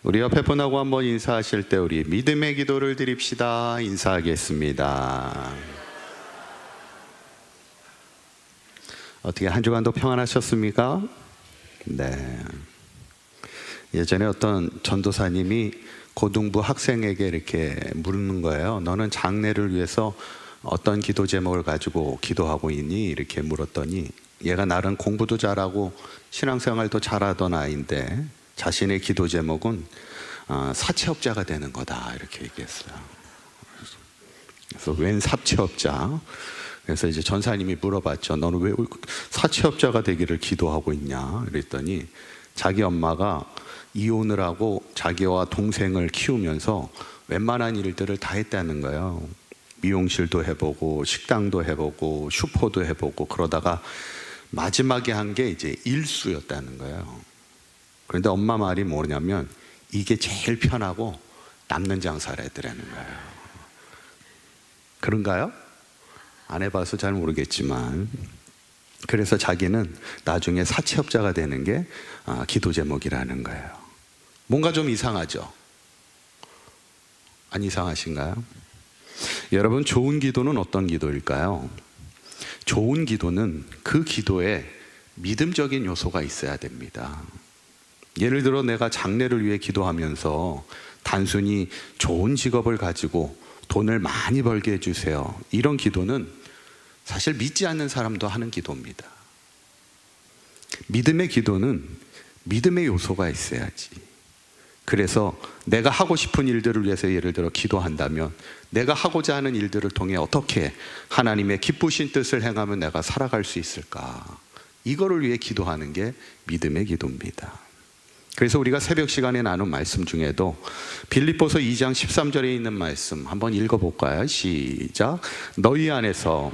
우리 옆에 분하고 한번 인사하실 때 우리 믿음의 기도를 드립시다. 인사하겠습니다. 어떻게 한 주간도 평안하셨습니까? 네. 예전에 어떤 전도사님이 고등부 학생에게 이렇게 물는 거예요. 너는 장래를 위해서 어떤 기도 제목을 가지고 기도하고 있니? 이렇게 물었더니 얘가 나름 공부도 잘하고 신앙생활도 잘하던 아이인데 자신의 기도 제목은 사채업자가 되는 거다 이렇게 얘기했어요. 그래서 웬 사채업자? 그래서 이제 전사님이 물어봤죠. 너는 왜 사채업자가 되기를 기도하고 있냐? 그랬더니 자기 엄마가 이혼을 하고 자기와 동생을 키우면서 웬만한 일들을 다 했다는 거예요. 미용실도 해보고 식당도 해보고 슈퍼도 해보고 그러다가 마지막에 한 게 이제 일수였다는 거예요. 그런데 엄마 말이 뭐냐면 이게 제일 편하고 남는 장사를 해더라는 거예요. 그런가요? 안 해봐서 잘 모르겠지만 그래서 자기는 나중에 사채업자가 되는 게 기도 제목이라는 거예요. 뭔가 좀 이상하죠? 안 이상하신가요? 여러분, 좋은 기도는 어떤 기도일까요? 좋은 기도는 그 기도에 믿음적인 요소가 있어야 됩니다. 예를 들어 내가 장래를 위해 기도하면서 단순히 좋은 직업을 가지고 돈을 많이 벌게 해주세요, 이런 기도는 사실 믿지 않는 사람도 하는 기도입니다. 믿음의 기도는 믿음의 요소가 있어야지. 그래서 내가 하고 싶은 일들을 위해서 예를 들어 기도한다면 내가 하고자 하는 일들을 통해 어떻게 하나님의 기쁘신 뜻을 행하면 내가 살아갈 수 있을까, 이거를 위해 기도하는 게 믿음의 기도입니다. 그래서 우리가 새벽 시간에 나눈 말씀 중에도 빌립보서 2장 13절에 있는 말씀 한번 읽어볼까요? 시작. 너희 안에서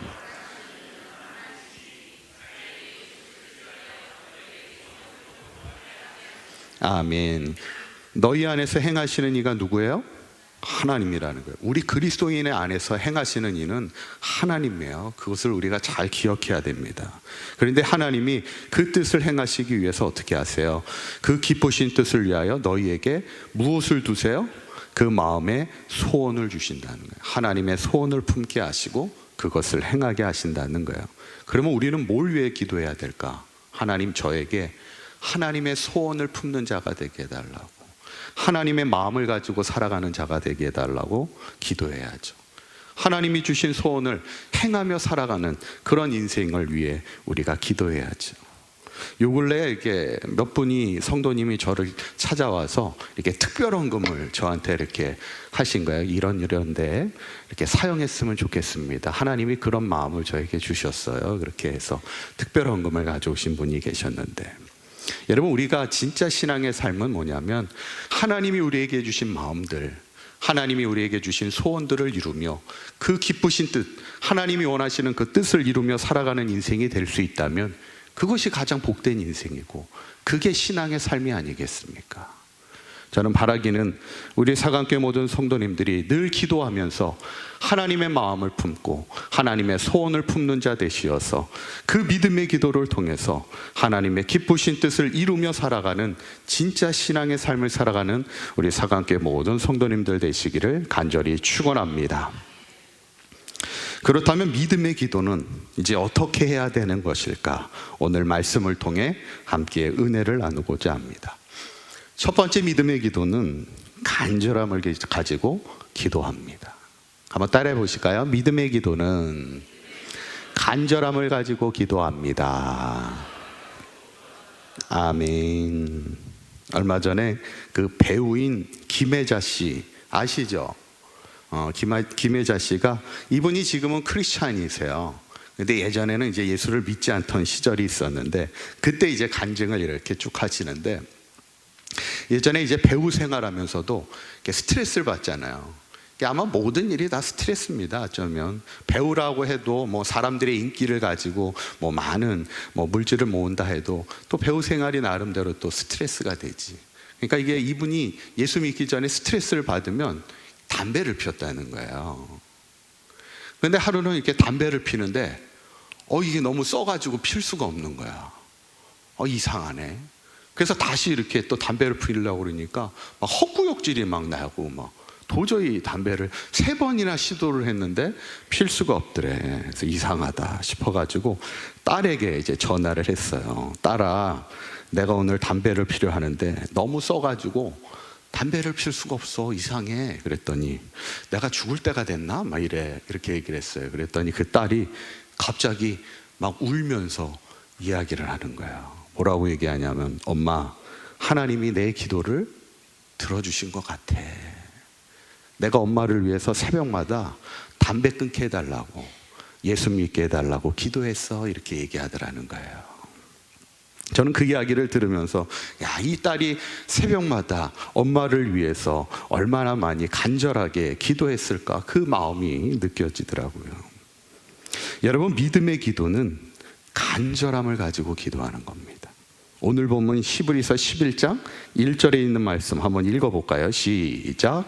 아멘. 너희 안에서 행하시는 이가 누구예요? 하나님이라는 거예요. 우리 그리스도인의 안에서 행하시는 이는 하나님이에요. 그것을 우리가 잘 기억해야 됩니다. 그런데 하나님이 그 뜻을 행하시기 위해서 어떻게 하세요? 그 기쁘신 뜻을 위하여 너희에게 무엇을 두세요? 그 마음에 소원을 주신다는 거예요. 하나님의 소원을 품게 하시고 그것을 행하게 하신다는 거예요. 그러면 우리는 뭘 위해 기도해야 될까? 하나님, 저에게 하나님의 소원을 품는 자가 되게 해달라고, 하나님의 마음을 가지고 살아가는 자가 되게 해달라고 기도해야죠. 하나님이 주신 소원을 행하며 살아가는 그런 인생을 위해 우리가 기도해야죠. 요 근래에 이렇게 몇 분이 성도님이 저를 찾아와서 이렇게 특별헌금을 저한테 이렇게 하신 거예요. 이런데 이렇게 사용했으면 좋겠습니다. 하나님이 그런 마음을 저에게 주셨어요. 그렇게 해서 특별헌금을 가져오신 분이 계셨는데, 여러분, 우리가 진짜 신앙의 삶은 뭐냐면 하나님이 우리에게 주신 마음들, 하나님이 우리에게 주신 소원들을 이루며 그 기쁘신 뜻, 하나님이 원하시는 그 뜻을 이루며 살아가는 인생이 될 수 있다면 그것이 가장 복된 인생이고 그게 신앙의 삶이 아니겠습니까? 저는 바라기는 우리 사강교회 모든 성도님들이 늘 기도하면서 하나님의 마음을 품고 하나님의 소원을 품는 자 되시어서 그 믿음의 기도를 통해서 하나님의 기쁘신 뜻을 이루며 살아가는 진짜 신앙의 삶을 살아가는 우리 사강교회 모든 성도님들 되시기를 간절히 축원합니다. 그렇다면 믿음의 기도는 이제 어떻게 해야 되는 것일까? 오늘 말씀을 통해 함께 은혜를 나누고자 합니다. 첫 번째 믿음의 기도는 간절함을 가지고 기도합니다. 한번 따라해 보실까요? 믿음의 기도는 간절함을 가지고 기도합니다. 아멘. 얼마 전에 그 배우인 김혜자 씨 아시죠? 김혜자 씨가, 이분이 지금은 크리스찬이세요. 근데 예전에는 이제 예수를 믿지 않던 시절이 있었는데 그때 이제 간증을 이렇게 쭉 하시는데, 예전에 이제 배우 생활하면서도 스트레스를 받잖아요. 아마 모든 일이 다 스트레스입니다. 어쩌면 배우라고 해도 뭐 사람들의 인기를 가지고 뭐 많은 뭐 물질을 모은다 해도 또 배우 생활이 나름대로 또 스트레스가 되지. 그러니까 이게 이분이 예수 믿기 전에 스트레스를 받으면 담배를 피웠다는 거예요. 그런데 하루는 이렇게 담배를 피는데 이게 너무 써가지고 필 수가 없는 거야. 이상하네. 그래서 다시 이렇게 또 담배를 피우려고 그러니까 막 헛구역질이 막 나고 막 도저히 담배를 3번이나 시도를 했는데 필 수가 없더래. 그래서 이상하다 싶어가지고 딸에게 이제 전화를 했어요. 딸아, 내가 오늘 담배를 피려 하는데 너무 써가지고 담배를 필 수가 없어. 이상해. 그랬더니 내가 죽을 때가 됐나? 막 이렇게 얘기를 했어요. 그랬더니 그 딸이 갑자기 막 울면서 이야기를 하는 거예요. 뭐라고 얘기하냐면, 엄마, 하나님이 내 기도를 들어주신 것 같아. 내가 엄마를 위해서 새벽마다 담배 끊게 해달라고, 예수 믿게 해달라고 기도했어. 이렇게 얘기하더라는 거예요. 저는 그 이야기를 들으면서, 야, 이 딸이 새벽마다 엄마를 위해서 얼마나 많이 간절하게 기도했을까, 그 마음이 느껴지더라고요. 여러분, 믿음의 기도는 간절함을 가지고 기도하는 겁니다. 오늘 본문 히브리서 11장 1절에 있는 말씀 한번 읽어볼까요? 시작.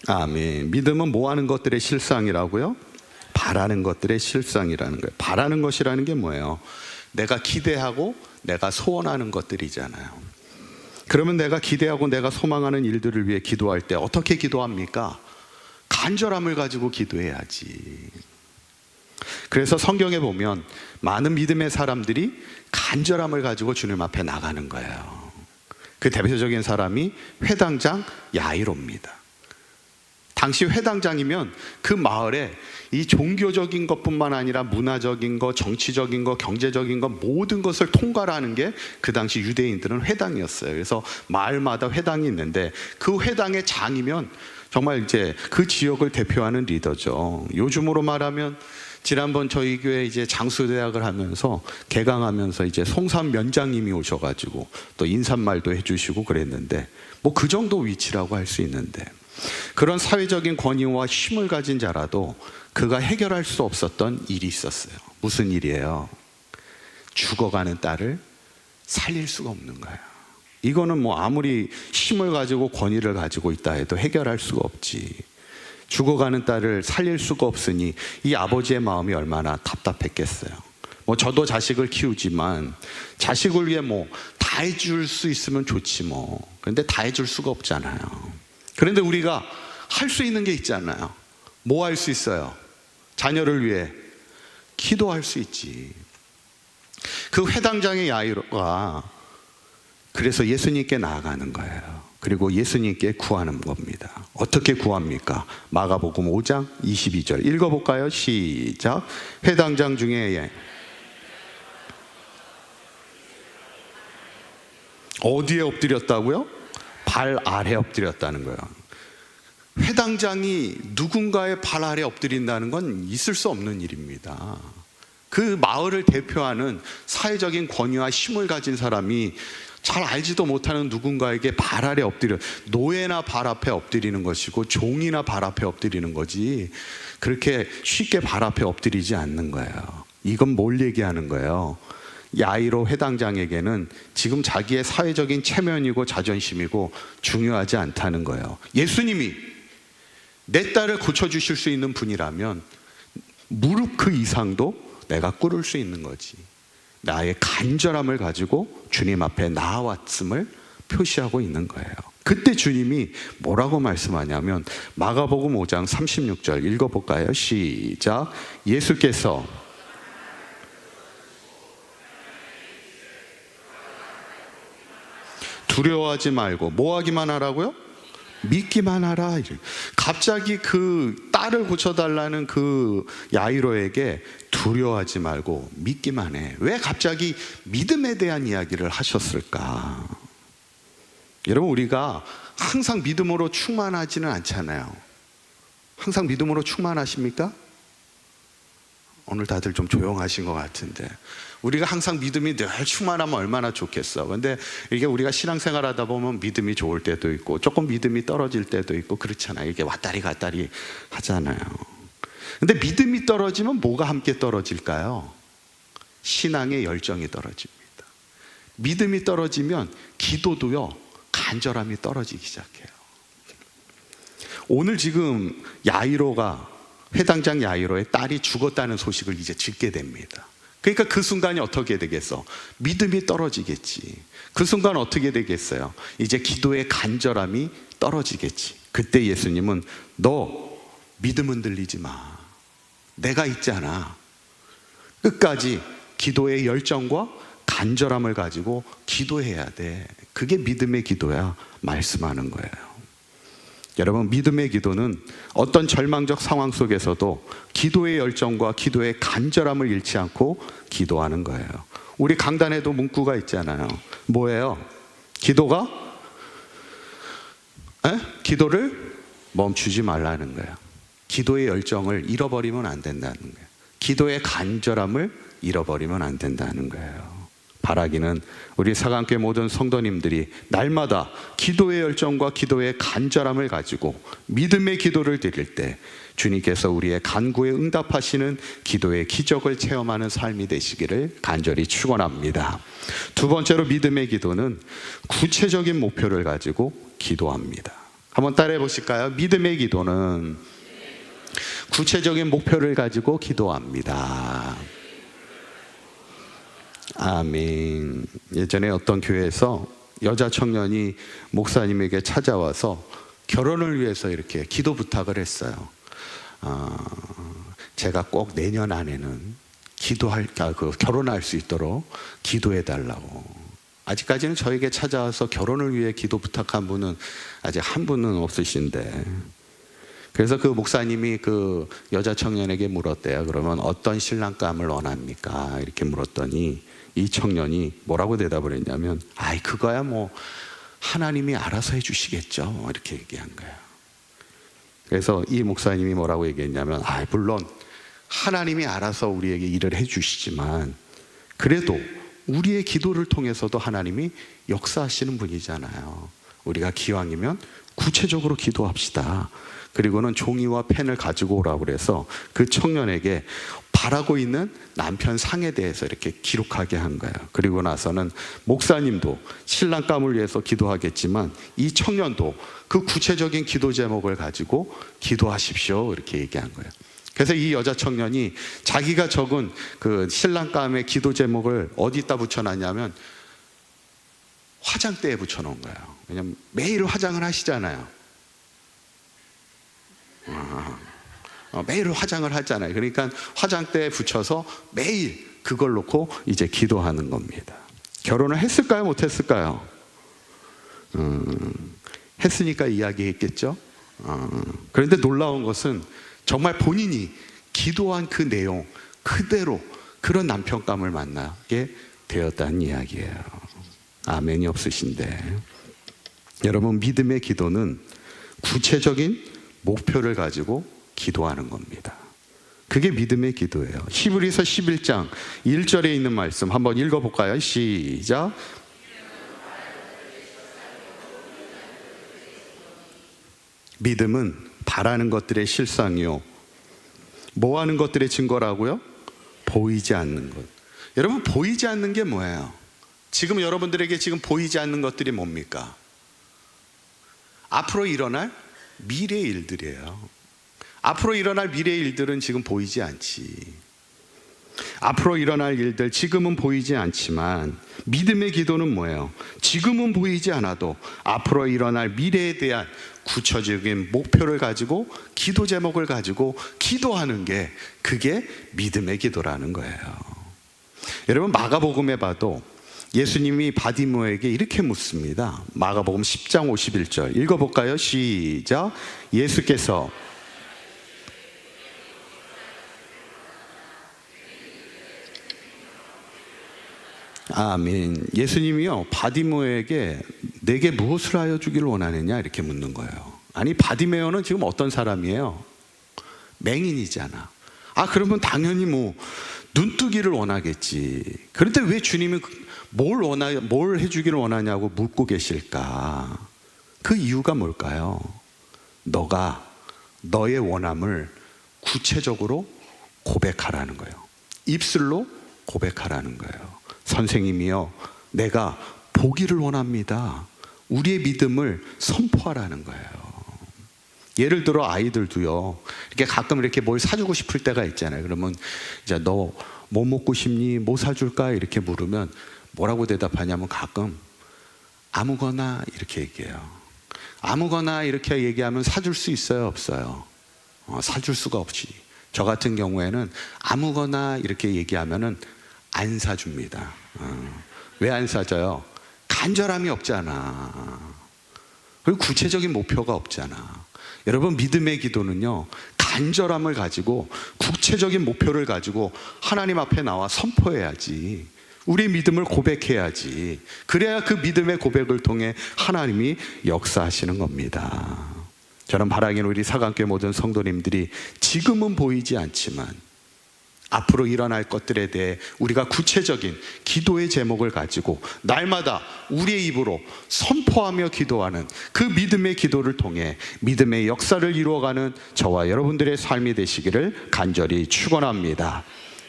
아멘. 믿음은 뭐 하는 것들의 실상이라고요? 바라는 것들의 실상이라는 거예요. 바라는 것이라는 게 뭐예요? 내가 기대하고 내가 소원하는 것들이잖아요. 그러면 내가 기대하고 내가 소망하는 일들을 위해 기도할 때 어떻게 기도합니까? 간절함을 가지고 기도해야지. 그래서 성경에 보면 많은 믿음의 사람들이 간절함을 가지고 주님 앞에 나가는 거예요. 그 대표적인 사람이 회당장 야이로입니다. 당시 회당장이면 그 마을에 이 종교적인 것뿐만 아니라 문화적인 것, 정치적인 것, 경제적인 것, 모든 것을 통괄하는 게 그 당시 유대인들은 회당이었어요. 그래서 마을마다 회당이 있는데 그 회당의 장이면 정말 이제 그 지역을 대표하는 리더죠. 요즘으로 말하면 지난번 저희 교회 이제 장수대학을 하면서 개강하면서 이제 송삼 면장님이 오셔가지고 또 인사말도 해주시고 그랬는데 뭐 그 정도 위치라고 할 수 있는데, 그런 사회적인 권위와 힘을 가진 자라도 그가 해결할 수 없었던 일이 있었어요. 무슨 일이에요? 죽어가는 딸을 살릴 수가 없는 거예요. 이거는 뭐 아무리 힘을 가지고 권위를 가지고 있다 해도 해결할 수가 없지. 죽어가는 딸을 살릴 수가 없으니 이 아버지의 마음이 얼마나 답답했겠어요. 뭐 저도 자식을 키우지만 자식을 위해 뭐 다 해줄 수 있으면 좋지 뭐. 그런데 다 해줄 수가 없잖아요. 그런데 우리가 할 수 있는 게 있잖아요. 뭐 할 수 있어요? 자녀를 위해 기도할 수 있지. 그 회당장의 야이로가 그래서 예수님께 나아가는 거예요. 그리고 예수님께 구하는 겁니다. 어떻게 구합니까? 마가복음 5장 22절 읽어볼까요? 시작. 회당장 중에 어디에 엎드렸다고요? 발 아래 엎드렸다는 거예요. 회당장이 누군가의 발 아래 엎드린다는 건 있을 수 없는 일입니다. 그 마을을 대표하는 사회적인 권위와 힘을 가진 사람이 잘 알지도 못하는 누군가에게 발 아래 엎드려, 노예나 발 앞에 엎드리는 것이고 종이나 발 앞에 엎드리는 거지 그렇게 쉽게 발 앞에 엎드리지 않는 거예요. 이건 뭘 얘기하는 거예요? 야이로 회당장에게는 지금 자기의 사회적인 체면이고 자존심이고 중요하지 않다는 거예요. 예수님이 내 딸을 고쳐주실 수 있는 분이라면 무릎 그 이상도 내가 꿇을 수 있는 거지. 나의 간절함을 가지고 주님 앞에 나아왔음을 표시하고 있는 거예요. 그때 주님이 뭐라고 말씀하냐면 마가복음 5장 36절 읽어볼까요? 시작. 예수께서 두려워하지 말고 뭐 하기만 하라고요? 믿기만 하라. 갑자기 그 딸을 고쳐달라는 그 야이로에게 두려워하지 말고 믿기만 해. 왜 갑자기 믿음에 대한 이야기를 하셨을까? 여러분, 우리가 항상 믿음으로 충만하지는 않잖아요. 항상 믿음으로 충만하십니까? 오늘 다들 좀 조용하신 것 같은데, 우리가 항상 믿음이 늘 충만하면 얼마나 좋겠어. 근데 이게 우리가 신앙생활 하다 보면 믿음이 좋을 때도 있고 조금 믿음이 떨어질 때도 있고 그렇잖아요. 이게 왔다리 갔다리 하잖아요. 근데 믿음이 떨어지면 뭐가 함께 떨어질까요? 신앙의 열정이 떨어집니다. 믿음이 떨어지면 기도도요, 간절함이 떨어지기 시작해요. 오늘 지금 야이로가, 회당장 야이로의 딸이 죽었다는 소식을 이제 듣게 됩니다. 그러니까 그 순간이 어떻게 되겠어? 믿음이 떨어지겠지. 그 순간 어떻게 되겠어요? 이제 기도의 간절함이 떨어지겠지. 그때 예수님은 너 믿음 흔들리지 마. 내가 있잖아. 끝까지 기도의 열정과 간절함을 가지고 기도해야 돼. 그게 믿음의 기도야 말씀하는 거예요. 여러분, 믿음의 기도는 어떤 절망적 상황 속에서도 기도의 열정과 기도의 간절함을 잃지 않고 기도하는 거예요. 우리 강단에도 문구가 있잖아요. 뭐예요? 기도를 멈추지 말라는 거예요. 기도의 열정을 잃어버리면 안 된다는 거예요. 기도의 간절함을 잃어버리면 안 된다는 거예요. 바라기는 우리 사강교회 모든 성도님들이 날마다 기도의 열정과 기도의 간절함을 가지고 믿음의 기도를 드릴 때 주님께서 우리의 간구에 응답하시는 기도의 기적을 체험하는 삶이 되시기를 간절히 축원합니다. 두 번째로 믿음의 기도는 구체적인 목표를 가지고 기도합니다. 한번 따라해 보실까요? 믿음의 기도는 구체적인 목표를 가지고 기도합니다. 아멘. 예전에 어떤 교회에서 여자 청년이 목사님에게 찾아와서 결혼을 위해서 이렇게 기도 부탁을 했어요. 제가 꼭 내년 안에는 결혼할 수 있도록 기도해 달라고. 아직까지는 저에게 찾아와서 결혼을 위해 기도 부탁한 분은 아직 한 분은 없으신데, 그래서 그 목사님이 그 여자 청년에게 물었대요. 그러면 어떤 신랑감을 원합니까? 이렇게 물었더니 이 청년이 뭐라고 대답을 했냐면, 그거야 뭐 하나님이 알아서 해주시겠죠, 이렇게 얘기한 거예요. 그래서 이 목사님이 뭐라고 얘기했냐면, 물론 하나님이 알아서 우리에게 일을 해주시지만 그래도 우리의 기도를 통해서도 하나님이 역사하시는 분이잖아요. 우리가 기왕이면 구체적으로 기도합시다. 그리고는 종이와 펜을 가지고 오라고 그래서 그 청년에게 바라고 있는 남편 상에 대해서 이렇게 기록하게 한 거예요. 그리고 나서는 목사님도 신랑감을 위해서 기도하겠지만 이 청년도 그 구체적인 기도 제목을 가지고 기도하십시오, 이렇게 얘기한 거예요. 그래서 이 여자 청년이 자기가 적은 그 신랑감의 기도 제목을 어디다 붙여놨냐면 화장대에 붙여놓은 거예요. 왜냐면 매일 화장을 하시잖아요. 매일 화장을 하잖아요. 그러니까 화장대에 붙여서 매일 그걸 놓고 이제 기도하는 겁니다. 결혼을 했을까요? 못했을까요? 했으니까 이야기했겠죠. 그런데 놀라운 것은 정말 본인이 기도한 그 내용 그대로 그런 남편감을 만나게 되었다는 이야기예요. 아멘이 없으신데, 여러분, 믿음의 기도는 구체적인 목표를 가지고 기도하는 겁니다. 그게 믿음의 기도예요. 히브리서 11장 1절에 있는 말씀 한번 읽어볼까요? 시작. 믿음은 바라는 것들의 실상이요, 뭐 하는 것들의 증거라고요? 보이지 않는 것. 여러분, 보이지 않는 게 뭐예요? 지금 여러분들에게 지금 보이지 않는 것들이 뭡니까? 앞으로 일어날 미래의 일들이에요. 앞으로 일어날 미래의 일들은 지금 보이지 않지. 앞으로 일어날 일들 지금은 보이지 않지만 믿음의 기도는 뭐예요? 지금은 보이지 않아도 앞으로 일어날 미래에 대한 구체적인 목표를 가지고 기도 제목을 가지고 기도하는 게 그게 믿음의 기도라는 거예요. 여러분, 마가복음에 봐도 예수님이 바디모에게 이렇게 묻습니다. 마가복음 10장 51절 읽어볼까요? 시작. 예수께서 아멘. 예수님이요, 바디모에게 내게 무엇을 하여 주기를 원하느냐 이렇게 묻는 거예요. 아니, 바디메오는 지금 어떤 사람이에요? 맹인이잖아. 그러면 당연히 뭐 눈뜨기를 원하겠지. 그런데 왜 주님이 뭘 해주기를 원하냐고 묻고 계실까? 그 이유가 뭘까요? 너가 너의 원함을 구체적으로 고백하라는 거예요. 입술로 고백하라는 거예요. 선생님이요, 내가 보기를 원합니다. 우리의 믿음을 선포하라는 거예요. 예를 들어 아이들도요, 이렇게 가끔 이렇게 뭘 사주고 싶을 때가 있잖아요. 그러면 이제 너 뭐 먹고 싶니? 뭐 사줄까? 이렇게 물으면 뭐라고 대답하냐면 가끔 아무거나 이렇게 얘기해요. 아무거나 이렇게 얘기하면 사줄 수 있어요? 없어요? 사줄 수가 없지. 저 같은 경우에는 아무거나 이렇게 얘기하면은 안 사줍니다. 왜 안 사줘요? 간절함이 없잖아. 그리고 구체적인 목표가 없잖아. 여러분, 믿음의 기도는요, 간절함을 가지고 구체적인 목표를 가지고 하나님 앞에 나와 선포해야지. 우리 믿음을 고백해야지. 그래야 그 믿음의 고백을 통해 하나님이 역사하시는 겁니다. 저는 바라기는 우리 사강교회 모든 성도님들이 지금은 보이지 않지만 앞으로 일어날 것들에 대해 우리가 구체적인 기도의 제목을 가지고 날마다 우리의 입으로 선포하며 기도하는 그 믿음의 기도를 통해 믿음의 역사를 이루어가는 저와 여러분들의 삶이 되시기를 간절히 축원합니다.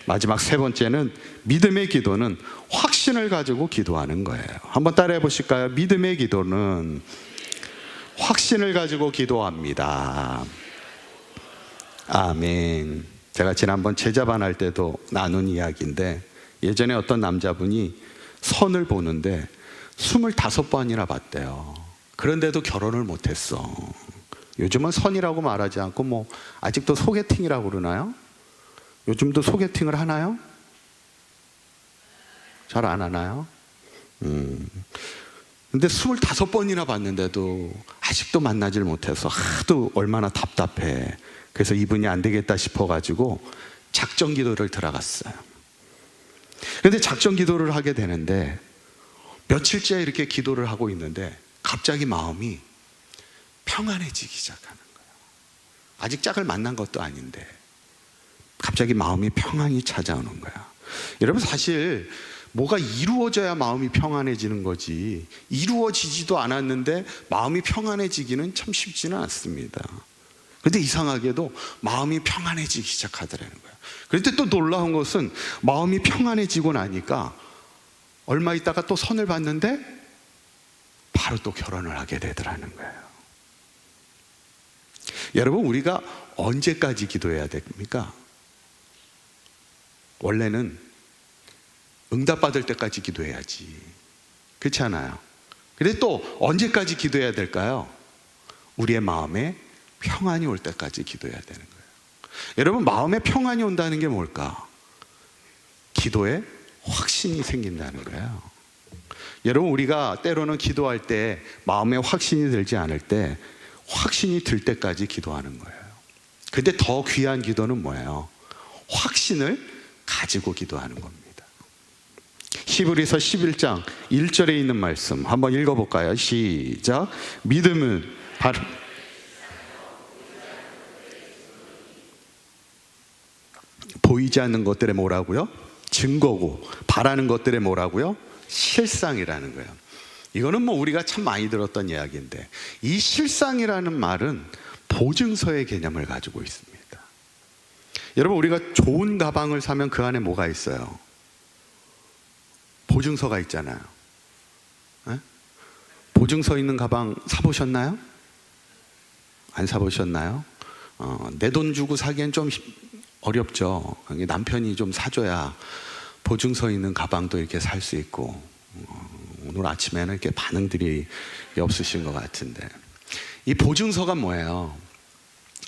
마지막 세 번째는 믿음의 기도는 확신을 가지고 기도하는 거예요. 한번 따라해 보실까요? 믿음의 기도는 확신을 가지고 기도합니다. 아멘. 제가 지난번 제자반 할 때도 나눈 이야기인데, 예전에 어떤 남자분이 선을 보는데 25번이나 봤대요. 그런데도 결혼을 못했어. 요즘은 선이라고 말하지 않고 뭐 아직도 소개팅이라고 그러나요? 요즘도 소개팅을 하나요? 잘 안 하나요? 근데 25번이나 봤는데도 아직도 만나질 못해서 하도 얼마나 답답해. 그래서 이분이 안 되겠다 싶어가지고 작정 기도를 들어갔어요. 근데 작정 기도를 하게 되는데 며칠째 이렇게 기도를 하고 있는데 갑자기 마음이 평안해지기 시작하는 거예요. 아직 짝을 만난 것도 아닌데 갑자기 마음이 평안이 찾아오는 거야. 여러분, 사실 뭐가 이루어져야 마음이 평안해지는 거지, 이루어지지도 않았는데 마음이 평안해지기는 참 쉽지는 않습니다. 그런데 이상하게도 마음이 평안해지기 시작하더라는 거예요. 그런데 또 놀라운 것은 마음이 평안해지고 나니까 얼마 있다가 또 선을 봤는데 바로 또 결혼을 하게 되더라는 거예요. 여러분, 우리가 언제까지 기도해야 됩니까? 원래는 응답받을 때까지 기도해야지. 그렇지 않아요? 근데 또 언제까지 기도해야 될까요? 우리의 마음에 평안이 올 때까지 기도해야 되는 거예요. 여러분, 마음에 평안이 온다는 게 뭘까? 기도에 확신이 생긴다는 거예요. 여러분, 우리가 때로는 기도할 때 마음에 확신이 들지 않을 때 확신이 들 때까지 기도하는 거예요. 근데 더 귀한 기도는 뭐예요? 확신을 가지고 기도하는 겁니다. 히브리서 11장 1절에 있는 말씀 한번 읽어볼까요? 시작. 믿음은 바로 보이지 않는 것들의 뭐라고요? 증거고, 바라는 것들의 뭐라고요? 실상이라는 거예요. 이거는 뭐 우리가 참 많이 들었던 이야기인데, 이 실상이라는 말은 보증서의 개념을 가지고 있습니다. 여러분, 우리가 좋은 가방을 사면 그 안에 뭐가 있어요? 보증서가 있잖아요. 네? 보증서 있는 가방 사보셨나요? 안 사보셨나요? 내 돈 주고 사기엔 좀 어렵죠. 남편이 좀 사줘야 보증서 있는 가방도 이렇게 살 수 있고. 오늘 아침에는 이렇게 반응들이 없으신 것 같은데, 이 보증서가 뭐예요?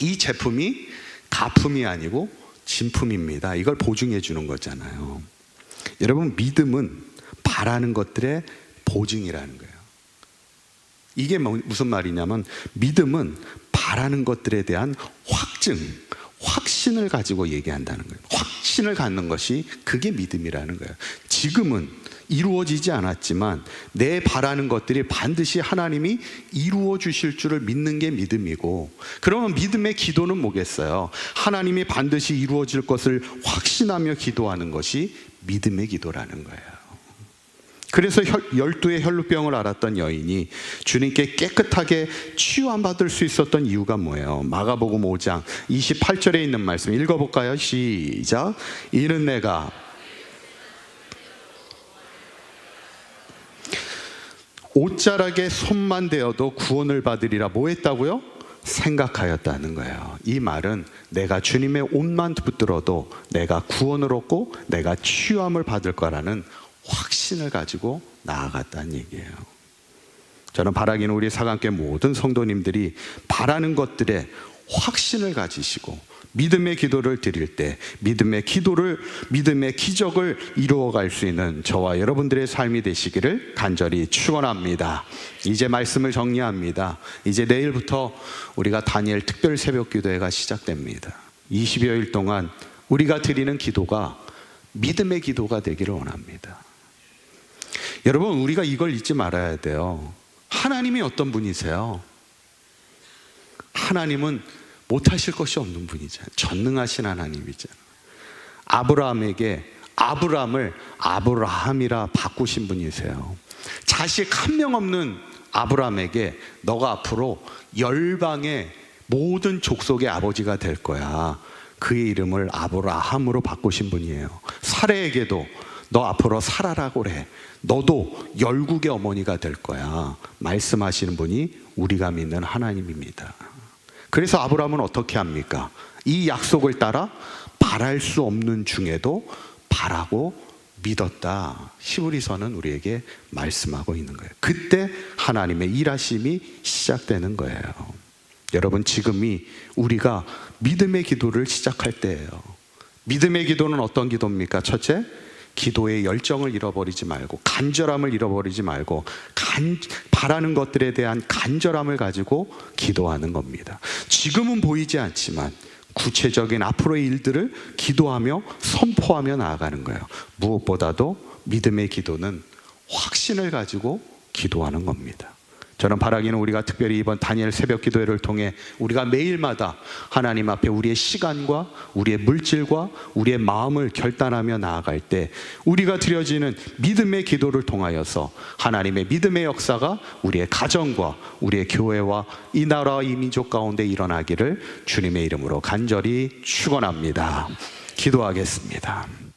이 제품이 가품이 아니고 진품입니다. 이걸 보증해 주는 거잖아요. 여러분, 믿음은 바라는 것들의 보증이라는 거예요. 이게 무슨 말이냐면, 믿음은 바라는 것들에 대한 확증, 확신을 가지고 얘기한다는 거예요. 확신을 갖는 것이 그게 믿음이라는 거예요. 지금은 이루어지지 않았지만 내 바라는 것들이 반드시 하나님이 이루어 주실 줄을 믿는 게 믿음이고, 그러면 믿음의 기도는 뭐겠어요? 하나님이 반드시 이루어질 것을 확신하며 기도하는 것이 믿음의 기도라는 거예요. 그래서 12의 혈루병을 앓았던 여인이 주님께 깨끗하게 치유받을 수 있었던 이유가 뭐예요? 마가복음 5장 28절에 있는 말씀 읽어볼까요? 시작. 이는 내가 옷자락에 손만 대어도 구원을 받으리라. 뭐 했다고요? 생각하였다는 거예요. 이 말은 내가 주님의 옷만 붙들어도 내가 구원을 얻고 내가 치유함을 받을 거라는 확신을 가지고 나아갔다는 얘기예요. 저는 바라기는 우리 사강교회 모든 성도님들이 바라는 것들에 확신을 가지시고 믿음의 기도를 드릴 때 믿음의 기적을 이루어갈 수 있는 저와 여러분들의 삶이 되시기를 간절히 축원합니다. 이제 말씀을 정리합니다. 이제 내일부터 우리가 다니엘 특별 새벽 기도회가 시작됩니다. 20여일 동안 우리가 드리는 기도가 믿음의 기도가 되기를 원합니다. 여러분, 우리가 이걸 잊지 말아야 돼요. 하나님이 어떤 분이세요? 하나님은 못하실 것이 없는 분이잖아요. 전능하신 하나님이잖아요. 아브라함에게 아브람을 아브라함이라 바꾸신 분이세요. 자식 한 명 없는 아브라함에게 너가 앞으로 열방의 모든 족속의 아버지가 될 거야. 그의 이름을 아브라함으로 바꾸신 분이에요. 사라에게도 너 앞으로 사라라고 그래. 너도 열국의 어머니가 될 거야. 말씀하시는 분이 우리가 믿는 하나님입니다. 그래서 아브라함은 어떻게 합니까? 이 약속을 따라 바랄 수 없는 중에도 바라고 믿었다. 히브리서는 우리에게 말씀하고 있는 거예요. 그때 하나님의 일하심이 시작되는 거예요. 여러분, 지금이 우리가 믿음의 기도를 시작할 때예요. 믿음의 기도는 어떤 기도입니까? 첫째, 기도의 열정을 잃어버리지 말고 간절함을 잃어버리지 말고 바라는 것들에 대한 간절함을 가지고 기도하는 겁니다. 지금은 보이지 않지만 구체적인 앞으로의 일들을 기도하며 선포하며 나아가는 거예요. 무엇보다도 믿음의 기도는 확신을 가지고 기도하는 겁니다. 저는 바라기는 우리가 특별히 이번 다니엘 새벽 기도회를 통해 우리가 매일마다 하나님 앞에 우리의 시간과 우리의 물질과 우리의 마음을 결단하며 나아갈 때 우리가 드려지는 믿음의 기도를 통하여서 하나님의 믿음의 역사가 우리의 가정과 우리의 교회와 이 나라와 이 민족 가운데 일어나기를 주님의 이름으로 간절히 축원합니다. 기도하겠습니다.